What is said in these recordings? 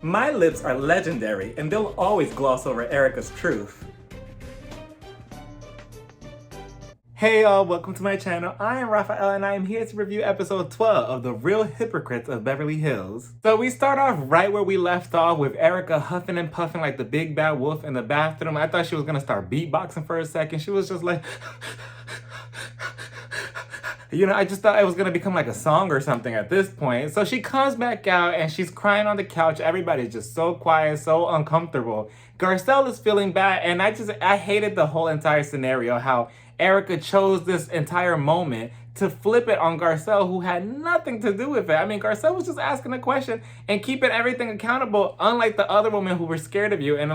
My lips are legendary, and they'll always gloss over Erica's truth. Hey y'all, welcome to my channel. I am Raphael and I am here to review episode 12 of The Real Hypocrites of Beverly Hills. So we start off right where we left off with Erica huffing and puffing like the big bad wolf in the bathroom. I thought she was gonna start beatboxing for a second. She was just like... You know, I just thought it was gonna become like a song or something at this point. So she comes back out and she's crying on the couch. Everybody's just so quiet, so uncomfortable. Garcelle is feeling bad, and I hated the whole entire scenario, how Erica chose this entire moment to flip it on Garcelle, who had nothing to do with it. I mean, Garcelle was just asking a question and keeping everything accountable, unlike the other women who were scared of you and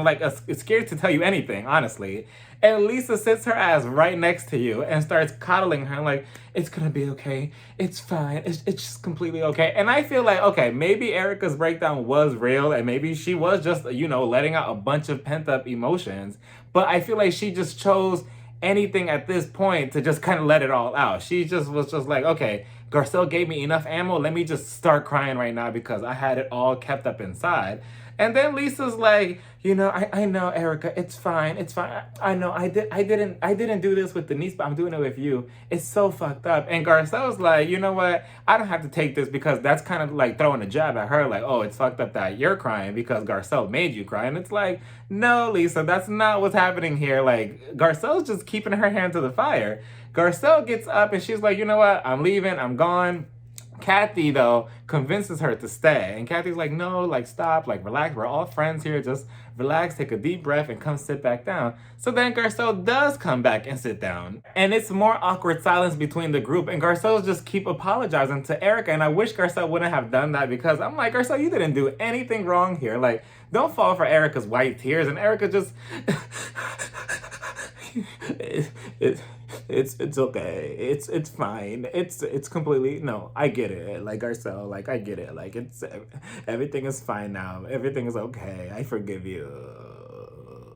scared to tell you anything, honestly. And Lisa sits her ass right next to you and starts coddling her like, it's gonna be okay, it's fine, it's just completely okay. And I feel like, okay, maybe Erica's breakdown was real and maybe she was just, you know, letting out a bunch of pent up emotions. But I feel like she just chose anything at this point to just kind of let it all out. She just was just like, okay, Garcelle gave me enough ammo, let me just start crying right now because I had it all kept up inside. And then Lisa's like, you know, I know, Erica, it's fine, it's fine. I know I didn't do this with Denise, but I'm doing it with you. It's so fucked up. And Garcelle's like, you know what? I don't have to take this, because that's kind of like throwing a jab at her, like, oh, it's fucked up that you're crying because Garcelle made you cry. And it's like, no, Lisa, that's not what's happening here. Like, Garcelle's just keeping her hand to the fire. Garcelle gets up and she's like, you know what? I'm leaving, I'm gone. Kathy, though, convinces her to stay. And Kathy's like, no, like, stop, like, relax. We're all friends here. Just relax, take a deep breath, and come sit back down. So then Garcelle does come back and sit down. And it's more awkward silence between the group. And Garcelle's just keep apologizing to Erica. And I wish Garcelle wouldn't have done that, because I'm like, Garcelle, you didn't do anything wrong here. Like, don't fall for Erica's white tears. And Erica just... It's okay. It's fine. It's completely, no, I get it. Like, Garcelle, like, I get it. Like, everything is fine now. Everything is okay. I forgive you.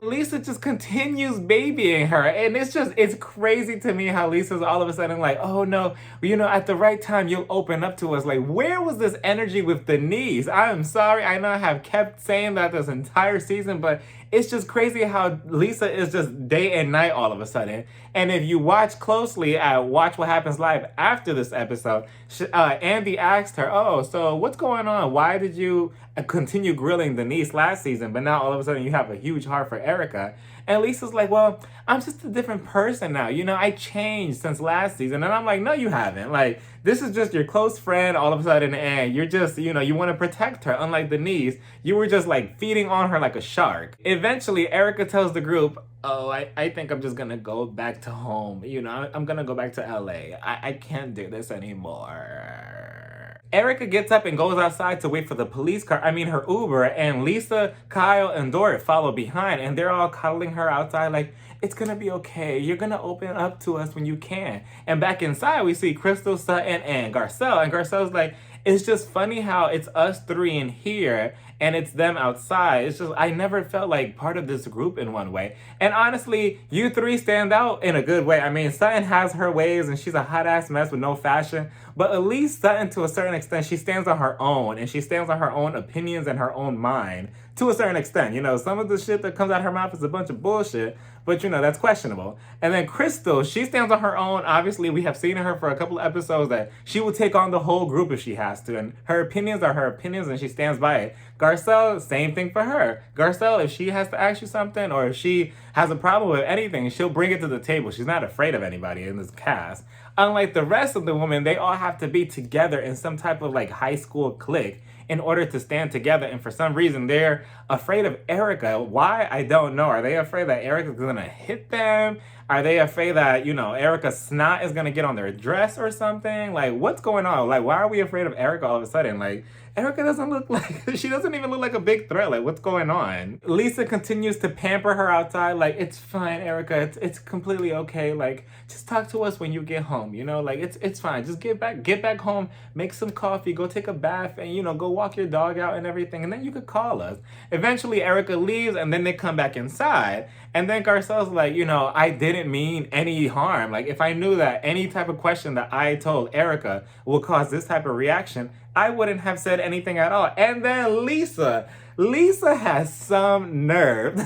Lisa just continues babying her, and it's crazy to me how Lisa's all of a sudden like, oh no, you know, at the right time you'll open up to us. Like, where was this energy with Denise? I'm sorry, I know I have kept saying that this entire season, but it's just crazy how Lisa is just day and night all of a sudden. And if you watch closely at Watch What Happens Live after this episode, Andy asked her, oh, so what's going on? Why did you continue grilling Denise last season, but now all of a sudden you have a huge heart for Erica? And Lisa's like, well, I'm just a different person now. You know, I changed since last season. And I'm like, no, you haven't. Like, this is just your close friend all of a sudden, and you're just, you know, you want to protect her. Unlike Denise, you were just like feeding on her like a shark. Eventually, Erica tells the group, oh, I think I'm just gonna go back to home. You know, I'm gonna go back to LA. I can't do this anymore. Erica gets up and goes outside to wait for the police car, her Uber, and Lisa, Kyle, and Dorit follow behind, and they're all cuddling her outside like, it's gonna be okay. You're gonna open up to us when you can. And back inside, we see Crystal, Sutton, and Garcelle, and Garcelle's like, it's just funny how it's us three in here and it's them outside. It's just, I never felt like part of this group in one way. And honestly, you three stand out in a good way. I mean, Sutton has her ways and she's a hot ass mess with no fashion, but at least Sutton, to a certain extent, she stands on her own, and she stands on her own opinions and her own mind. To a certain extent, you know, some of the shit that comes out of her mouth is a bunch of bullshit, but you know, that's questionable. And then Crystal, she stands on her own. Obviously, we have seen her for a couple of episodes that she will take on the whole group if she has to, and her opinions are her opinions and she stands by it. Garcelle, same thing for her. Garcelle, if she has to ask you something or if she has a problem with anything, she'll bring it to the table. She's not afraid of anybody in this cast. Unlike the rest of the women, they all have to be together in some type of like high school clique in order to stand together. And for some reason, they're afraid of Erica. Why? I don't know. Are they afraid that Erica's gonna hit them? Are they afraid that, you know, Erica's snot is gonna get on their dress or something? Like, what's going on? Like, why are we afraid of Erica all of a sudden? Like, Erica doesn't look like, she doesn't even look like a big threat. Like, what's going on? Lisa continues to pamper her outside. Like, it's fine, Erica. It's completely okay. Like, just talk to us when you get home, you know? Like, it's fine. Just get back home, make some coffee, go take a bath, and, you know, go walk your dog out and everything. And then you could call us. Eventually, Erica leaves, and then they come back inside. And then Garcelle's like, you know, I didn't mean any harm. Like, if I knew that any type of question that I told Erica will cause this type of reaction, I wouldn't have said anything at all. And then Lisa Lisa has some nerve.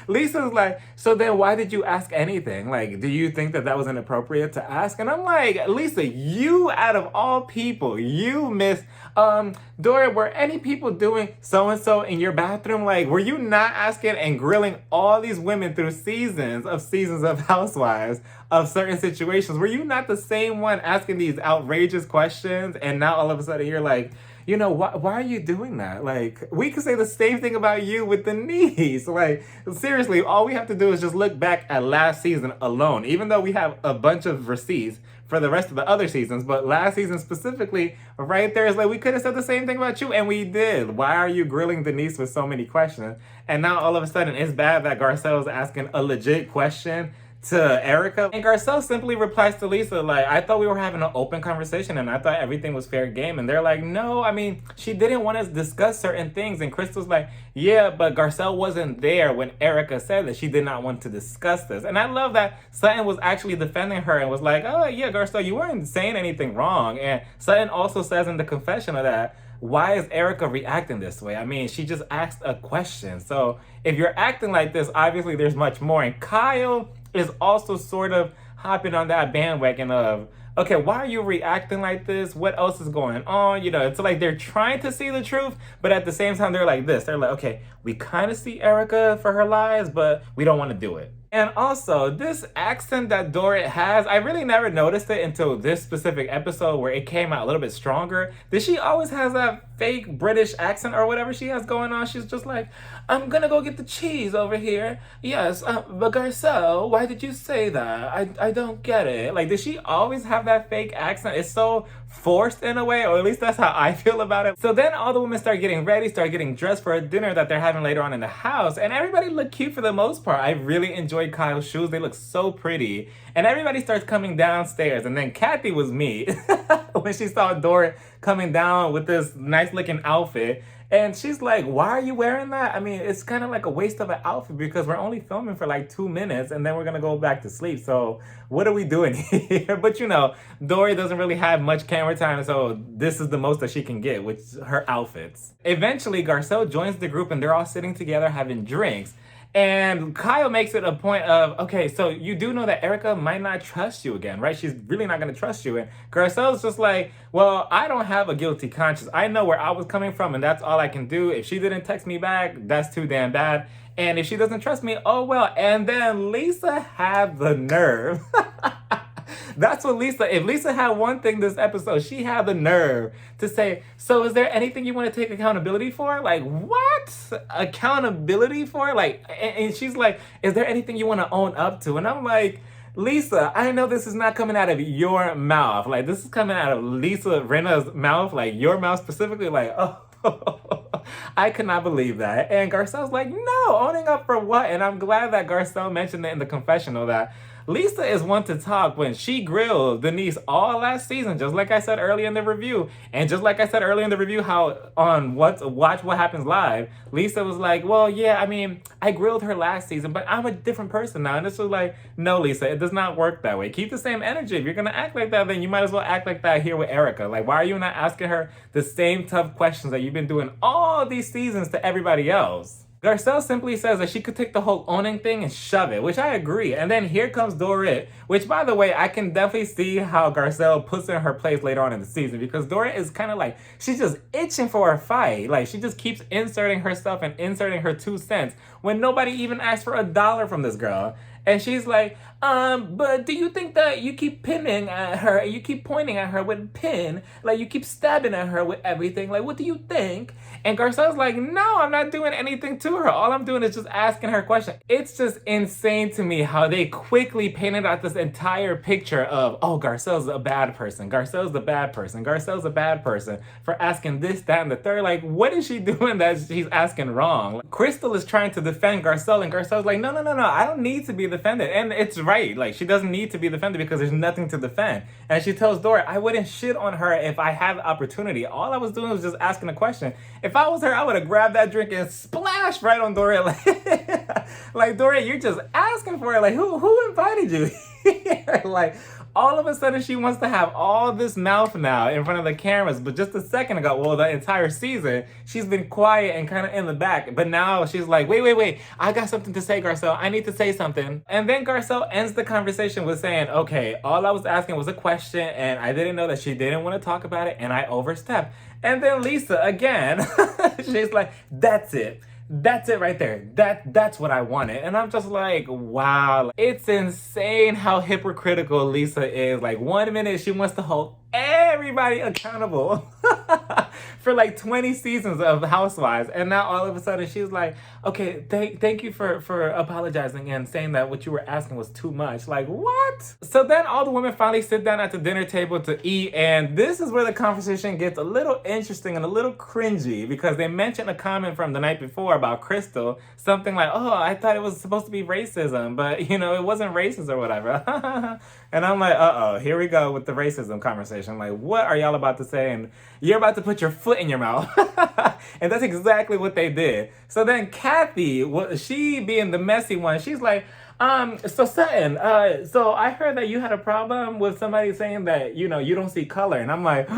Lisa's like, so then why did you ask anything? Like, do you think that that was inappropriate to ask? And I'm like, Lisa, you out of all people, you miss, Dora, were any people doing so-and-so in your bathroom? Like, were you not asking and grilling all these women through seasons of Housewives of certain situations? Were you not the same one asking these outrageous questions? And now all of a sudden you're like, why are you doing that? Like, we could say the same thing about you with Denise. Like, seriously, all we have to do is just look back at last season alone, even though we have a bunch of receipts for the rest of the other seasons, but last season specifically, right there is like, we could have said the same thing about you, and we did. Why are you grilling Denise with so many questions? And now all of a sudden, it's bad that Garcelle's asking a legit question to Erica. And Garcelle simply replies to Lisa, like, I thought we were having an open conversation and I thought everything was fair game. And they're like, no, I mean, she didn't want to discuss certain things. And Crystal's like, yeah, but Garcelle wasn't there when Erica said that she did not want to discuss this. And I love that Sutton was actually defending her and was like, oh yeah, Garcelle, you weren't saying anything wrong. And Sutton also says in the confession of that, why is Erica reacting this way? I mean, she just asked a question. So if you're acting like this, obviously there's much more. And Kyle is also sort of hopping on that bandwagon of, okay, why are you reacting like this? What else is going on? It's like they're trying to see the truth, but at the same time, they're like this. They're like, okay, we kind of see Erica for her lies, but we don't want to do it. And also, this accent that Dorit has, I really never noticed it until this specific episode where it came out a little bit stronger. Did she always has that fake British accent or whatever she has going on? She's just like, I'm gonna go get the cheese over here. Yes, but Garcelle, why did you say that? I don't get it. Like, did she always have that fake accent? It's so forced in a way, or at least that's how I feel about it. So then all the women start getting ready, start getting dressed for a dinner that they're having later on in the house, and everybody looked cute for the most part. I really enjoyed Kyle's shoes. They look so pretty. And everybody starts coming downstairs, and then Kathy was me when she saw Dora coming down with this nice looking outfit. And she's like, why are you wearing that? I mean, it's kind of like a waste of an outfit because we're only filming for like 2 minutes and then we're going to go back to sleep. So what are we doing here? But Dory doesn't really have much camera time. So this is the most that she can get, which is her outfits. Eventually, Garcelle joins the group and they're all sitting together having drinks. And Kyle makes it a point of, okay, so you do know that Erica might not trust you again, right? She's really not going to trust you. And Garcelle's just like, well, I don't have a guilty conscience. I know where I was coming from, and that's all I can do. If she didn't text me back, that's too damn bad. And if she doesn't trust me, oh well. And then Lisa had the nerve. That's what if Lisa had one thing this episode, she had the nerve to say, so is there anything you want to take accountability for? Like, what? Accountability for? Like, and she's like, is there anything you want to own up to? And I'm like, Lisa, I know this is not coming out of your mouth. Like, this is coming out of Lisa Rinna's mouth, like your mouth specifically, like, oh. I could not believe that. And Garcelle's like, no, owning up for what? And I'm glad that Garcelle mentioned it in the confessional that Lisa is one to talk when she grilled Denise all last season, just like I said earlier in the review. And just like I said earlier in the review, how on Watch What Happens Live, Lisa was like, well, yeah, I mean, I grilled her last season, but I'm a different person now. And this was like, no, Lisa, it does not work that way. Keep the same energy. If you're going to act like that, then you might as well act like that here with Erica. Like, why are you not asking her the same tough questions that you've been doing all these seasons to everybody else? Garcelle simply says that she could take the whole owning thing and shove it, which I agree. And then here comes Dorit, which, by the way, I can definitely see how Garcelle puts her in her place later on in the season, because Dorit is kind of like, she's just itching for a fight. Like, she just keeps inserting herself and inserting her 2 cents when nobody even asked for $1 from this girl. And she's like, but do you think that you keep pinning at her and you keep pointing at her with a pin? Like, you keep stabbing at her with everything. Like, what do you think? And Garcelle's like, no, I'm not doing anything to her. All I'm doing is just asking her question. It's just insane to me how they quickly painted out this entire picture of, oh, Garcelle's a bad person. Garcelle's a bad person. Garcelle's a bad person for asking this, that, and the third. Like, what is she doing that she's asking wrong? Like, Crystal is trying to defend Garcelle, and Garcelle's like, no, I don't need to be defended. And it's right. Like, she doesn't need to be defended because there's nothing to defend. And she tells Dora, I wouldn't shit on her if I had the opportunity. All I was doing was just asking a question. If I was her, I would have grabbed that drink and splashed right on Dora. Like, Dora, you're just asking for it. Like, who invited you? Like, all of a sudden she wants to have all this mouth now in front of the cameras. But just a second ago, well, the entire season, she's been quiet and kind of in the back. But now she's like, wait, I got something to say, Garcelle. I need to say something. And then Garcelle ends the conversation with saying, okay, all I was asking was a question and I didn't know that she didn't want to talk about it and I overstepped. And then Lisa, again, she's like, that's it. That's it right there. That's what I wanted. And I'm just like, wow. It's insane how hypocritical Lisa is. Like, one minute she wants to hold everybody accountable for like 20 seasons of Housewives. And now all of a sudden she's like, okay, thank you for apologizing and saying that what you were asking was too much. Like, what? So then all the women finally sit down at the dinner table to eat. And this is where the conversation gets a little interesting and a little cringy because they mentioned a comment from the night before about Crystal. Something like, oh, I thought it was supposed to be racism, but you know, it wasn't racist or whatever. And I'm like, uh-oh, here we go with the racism conversation. Like, what are y'all about to say? And you're about to put your foot in your mouth. And that's exactly what they did. So then Kathy, she being the messy one, she's like, so Sutton, so I heard that you had a problem with somebody saying that, you know, you don't see color. And I'm like,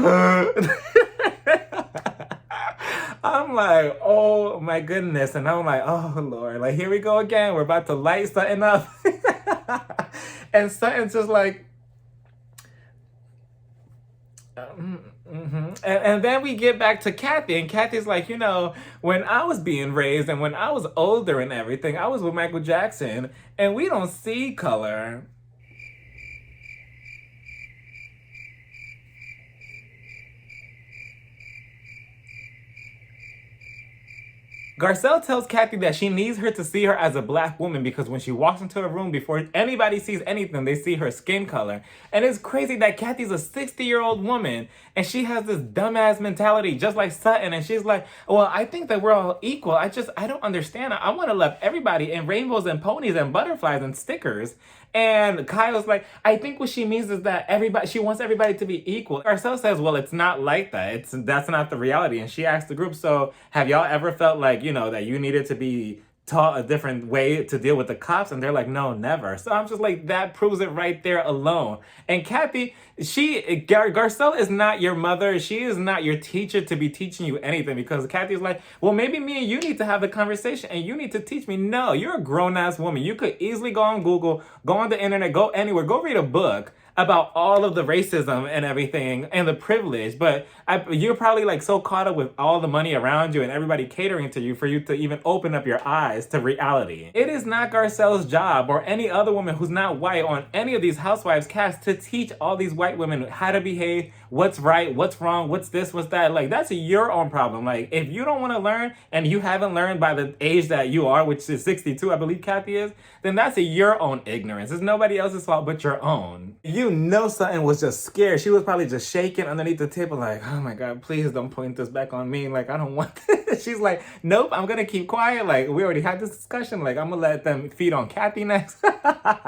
I'm like, oh my goodness. And I'm like, oh Lord, like here we go again. We're about to light Sutton up. And Sutton's just like, and then we get back to Kathy, and Kathy's like, you know, when I was being raised and when I was older and everything, I was with Michael Jackson, and we don't see color. Garcelle tells Kathy that she needs her to see her as a black woman because when she walks into a room, before anybody sees anything, they see her skin color. And it's crazy that Kathy's a 60-year-old woman and she has this dumbass mentality just like Sutton. And she's like, well, I think that we're all equal. I don't understand. I want to love everybody in rainbows and ponies and butterflies and stickers. And Kyle's like, I think what she means is that she wants everybody to be equal. Garcelle says, well, it's not like that. That's not the reality. And she asked the group, so have y'all ever felt like, you know, that you needed to be taught a different way to deal with the cops? And they're like, no, never. So I'm just like, that proves it right there alone. And Kathy, Garcelle is not your mother. She is not your teacher to be teaching you anything, because Kathy's like, well, maybe me and you need to have a conversation and you need to teach me. No, you're a grown-ass woman. You could easily go on Google, go on the internet, go anywhere, go read a book about all of the racism and everything and the privilege, but you're probably like so caught up with all the money around you and everybody catering to you for you to even open up your eyes to reality. It is not Garcelle's job or any other woman who's not white on any of these Housewives casts to teach all these white women how to behave, what's right, what's wrong, what's this, what's that. Like, that's your own problem. Like, if you don't want to learn and you haven't learned by the age that you are, which is 62, I believe Kathy is, then that's your own ignorance. It's nobody else's fault but your own. You know Sutton was just scared. She was probably just shaking underneath the table like, oh my God, please don't point this back on me. Like, I don't want this. She's like, nope, I'm going to keep quiet. Like, we already had this discussion. Like, I'm going to let them feed on Kathy next.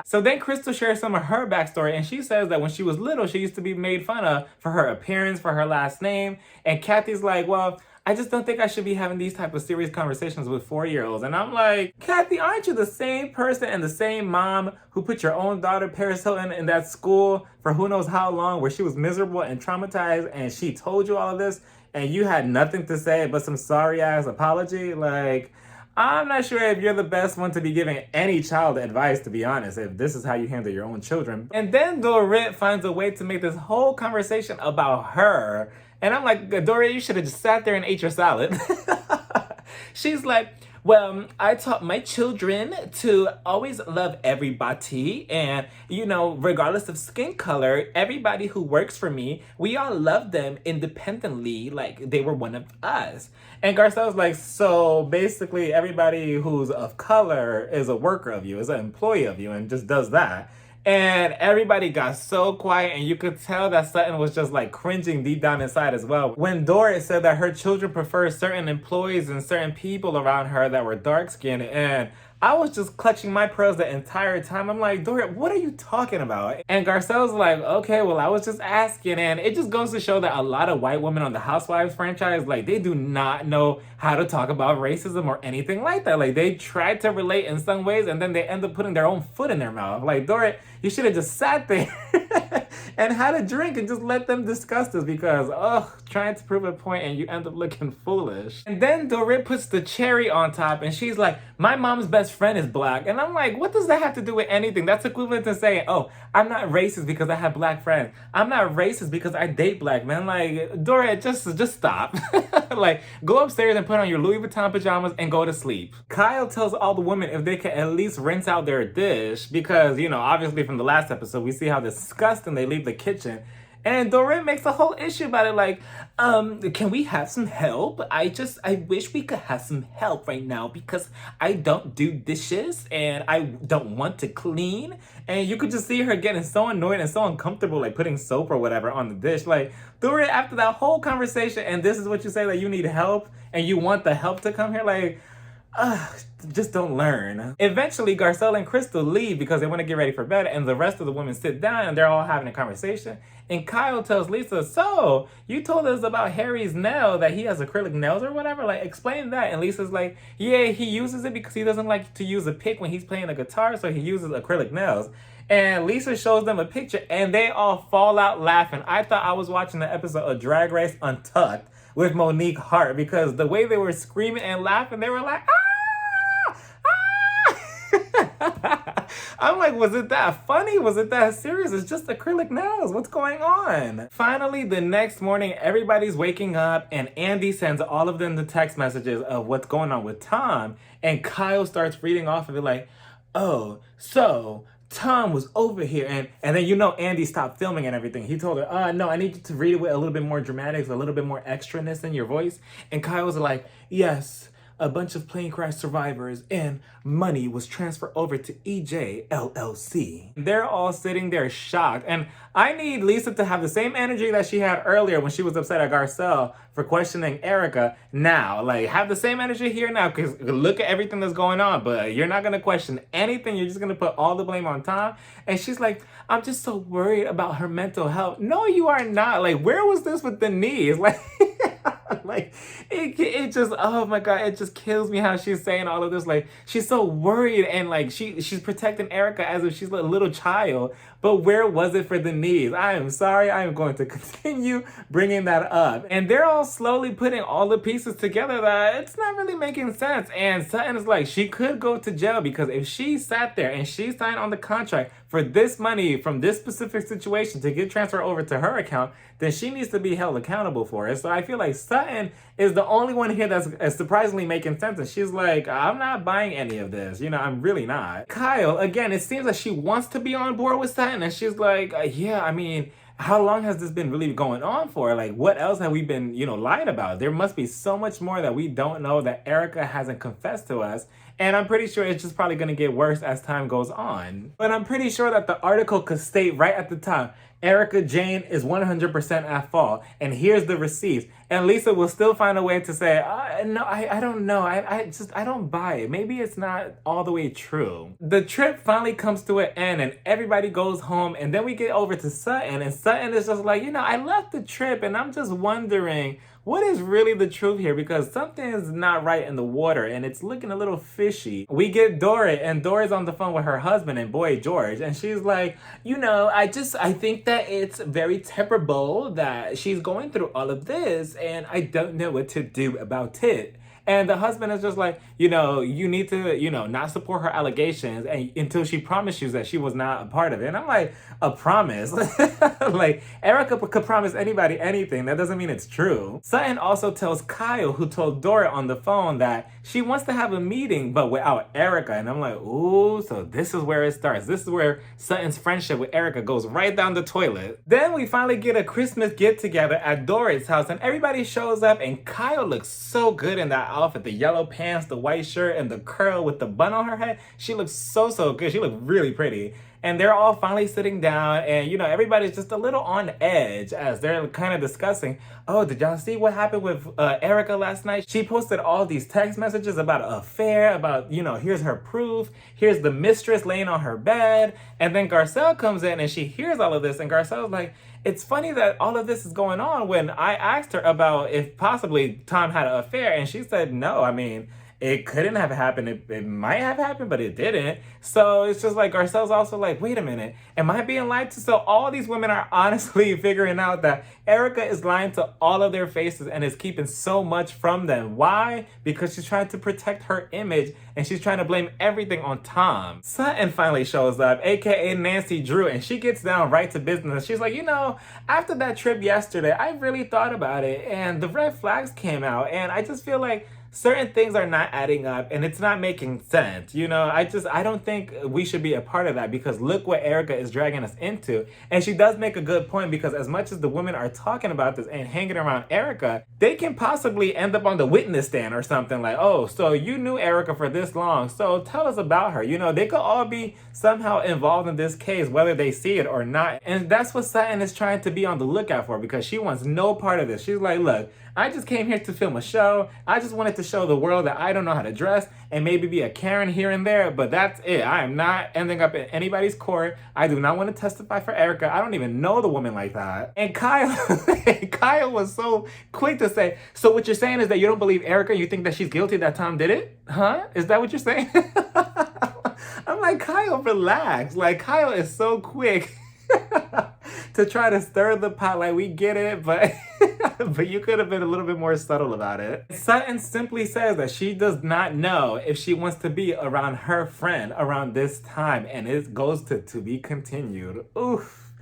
So then Crystal shares some of her backstory, and she says that when she was little, she used to be made fun of for her appearance, for her last name. And Kathy's like, well, I just don't think I should be having these type of serious conversations with 4-year-olds. And I'm like, Kathy, aren't you the same person and the same mom who put your own daughter, Paris Hilton, in that school for who knows how long, where she was miserable and traumatized, and she told you all of this, and you had nothing to say but some sorry-ass apology? Like, I'm not sure if you're the best one to be giving any child advice, to be honest, if this is how you handle your own children. And then Dorit finds a way to make this whole conversation about her. And I'm like, Dorit, you should have just sat there and ate your salad. She's like, well, I taught my children to always love everybody. And, you know, regardless of skin color, everybody who works for me, we all love them independently, like they were one of us. And Garcelle's like, so basically everybody who's of color is a worker of you, is an employee of you, and just does that. And everybody got so quiet, and you could tell that Sutton was just like cringing deep down inside as well. When Dorit said that her children prefer certain employees and certain people around her that were dark-skinned, and I was just clutching my pearls the entire time. I'm like, Dorit, what are you talking about? And Garcelle's like, okay, well, I was just asking. And it just goes to show that a lot of white women on the Housewives franchise, like, they do not know how to talk about racism or anything like that. Like, they try to relate in some ways, and then they end up putting their own foot in their mouth. Like, Dorit, you should have just sat there and had a drink and just let them discuss this because, trying to prove a point and you end up looking foolish. And then Dorit puts the cherry on top and she's like, my mom's best friend is black. And I'm like, what does that have to do with anything? That's equivalent to saying, oh, I'm not racist because I have black friends. I'm not racist because I date black men. Like, Dorit, just stop. Like, go upstairs and put on your Louis Vuitton pajamas and go to sleep. Kyle tells all the women if they can at least rinse out their dish because, obviously from the last episode, we see how disgusting they leave the kitchen. And Dorit makes a whole issue about it, like, can we have some help? I wish we could have some help right now because I don't do dishes and I don't want to clean. And you could just see her getting so annoyed and so uncomfortable, like putting soap or whatever on the dish. Like, Dorit, after that whole conversation, and this is what you say, that you need help and you want the help to come here, like, just don't learn. Eventually, Garcelle and Crystal leave because they want to get ready for bed, and the rest of the women sit down and they're all having a conversation. And Kyle tells Lisa, so, you told us about Harry's nail, that he has acrylic nails or whatever, like, explain that. And Lisa's like, yeah, he uses it because he doesn't like to use a pick when he's playing the guitar, so he uses acrylic nails. And Lisa shows them a picture and they all fall out laughing. I thought I was watching the episode of Drag Race Untucked with Monique Hart because the way they were screaming and laughing, they were like, ah! I'm like, was it that funny? Was it that serious? It's just acrylic nails. What's going on? Finally, the next morning, everybody's waking up and Andy sends all of them the text messages of what's going on with Tom. And Kyle starts reading off of it like, oh, so Tom was over here. And then Andy stopped filming and everything. He told her, no, I need you to read it with a little bit more dramatics, a little bit more extraness in your voice. And Kyle was like, yes, a bunch of plane crash survivors and money was transferred over to EJ LLC. They're all sitting there shocked. And I need Lisa to have the same energy that she had earlier when she was upset at Garcelle for questioning Erica now. Like, have the same energy here now because look at everything that's going on, but you're not going to question anything. You're just going to put all the blame on Tom. And she's like, I'm just so worried about her mental health. No, you are not. Like, where was this with the knees? Like, like it just, oh my God, it just kills me how she's saying all of this. Like, she's so worried and like she's protecting Erica as if she's a little child. But where was it for the knees? I am sorry. I am going to continue bringing that up. And they're all slowly putting all the pieces together that it's not really making sense. And Sutton is like, she could go to jail because if she sat there and she signed on the contract for this money from this specific situation to get transferred over to her account, then she needs to be held accountable for it. So I feel like Sutton is the only one here that's surprisingly making sense. And she's like, I'm not buying any of this. I'm really not. Kyle, again, it seems like she wants to be on board with Sutton. And she's like, yeah, I mean, how long has this been really going on for? Like, what else have we been, lied about? There must be so much more that we don't know that Erica hasn't confessed to us. And I'm pretty sure it's just probably going to get worse as time goes on. But I'm pretty sure that the article could state right at the top, Erica Jane is 100% at fault, and here's the receipts. And Lisa will still find a way to say, no, I don't know. I don't buy it. Maybe it's not all the way true. The trip finally comes to an end, and everybody goes home, and then we get over to Sutton, and Sutton is just like, I left the trip, and I'm just wondering, what is really the truth here? Because something is not right in the water and it's looking a little fishy. We get Dorit and Dorit's on the phone with her husband and boy George. And she's like, I think that it's very terrible that she's going through all of this and I don't know what to do about it. And the husband is just like, you need to, not support her allegations until she promised you that she was not a part of it. And I'm like, a promise? Like, Erica could promise anybody anything. That doesn't mean it's true. Sutton also tells Kyle, who told Dorit on the phone, that she wants to have a meeting, but without Erica. And I'm like, ooh, so this is where it starts. This is where Sutton's friendship with Erica goes right down the toilet. Then we finally get a Christmas get-together at Dorit's house, and everybody shows up, and Kyle looks so good in that outfit. The yellow pants, the white shirt, and the curl with the bun on her head. She looks so good. She looked really pretty. And they're all finally sitting down and, everybody's just a little on edge as they're kind of discussing, oh, did y'all see what happened with Erica last night? She posted all these text messages about an affair, about, here's her proof, here's the mistress laying on her bed. And then Garcelle comes in and she hears all of this and Garcelle's like, it's funny that all of this is going on when I asked her about if possibly Tom had an affair and she said no. I mean, it couldn't have happened. It might have happened, but it didn't. So it's just like Garcelle's also like, wait a minute, am I being lied to? So all these women are honestly figuring out that Erica is lying to all of their faces and is keeping so much from them. Why? Because she's trying to protect her image and she's trying to blame everything on Tom. Sutton finally shows up, aka Nancy Drew, and she gets down right to business. She's like, after that trip yesterday, I really thought about it and the red flags came out and I just feel like certain things are not adding up and it's not making sense. I don't think we should be a part of that because look what Erica is dragging us into. And she does make a good point because as much as the women are talking about this and hanging around Erica, they can possibly end up on the witness stand or something like, oh, so you knew Erica for this long, so tell us about her. They could all be somehow involved in this case, whether they see it or not. And that's what Sutton is trying to be on the lookout for because she wants no part of this. She's like, look, I just came here to film a show. I just wanted to show the world that I don't know how to dress and maybe be a Karen here and there, but that's it. I am not ending up in anybody's court. I do not want to testify for Erica. I don't even know the woman like that. And Kyle was so quick to say, so what you're saying is that you don't believe Erica? You think that she's guilty that Tom did it? Huh? Is that what you're saying? I'm like, Kyle, relax. Like, Kyle is so quick to try to stir the pot. Like, we get it, but but you could have been a little bit more subtle about it. Sutton simply says that she does not know if she wants to be around her friend around this time, and it goes to be continued. Oof.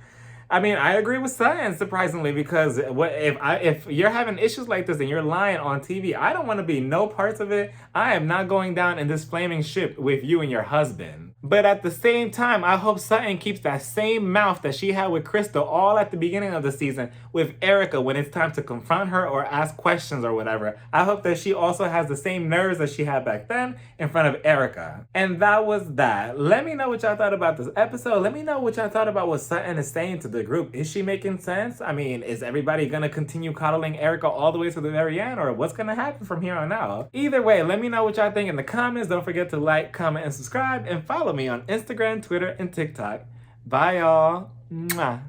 I mean, I agree with Sutton, surprisingly, because if you're having issues like this and you're lying on TV, I don't want to be no parts of it. I am not going down in this flaming ship with you and your husband. But at the same time, I hope Sutton keeps that same mouth that she had with Crystal all at the beginning of the season with Erica when it's time to confront her or ask questions or whatever. I hope that she also has the same nerves that she had back then in front of Erica. And that was that. Let me know what y'all thought about this episode. Let me know what y'all thought about what Sutton is saying to the group. Is she making sense? I mean, is everybody gonna continue coddling Erica all the way to the very end, or what's gonna happen from here on out? Either way, let me know what y'all think in the comments. Don't forget to like, comment, and subscribe, and follow me on Instagram, Twitter, and TikTok. Bye, y'all. Mwah.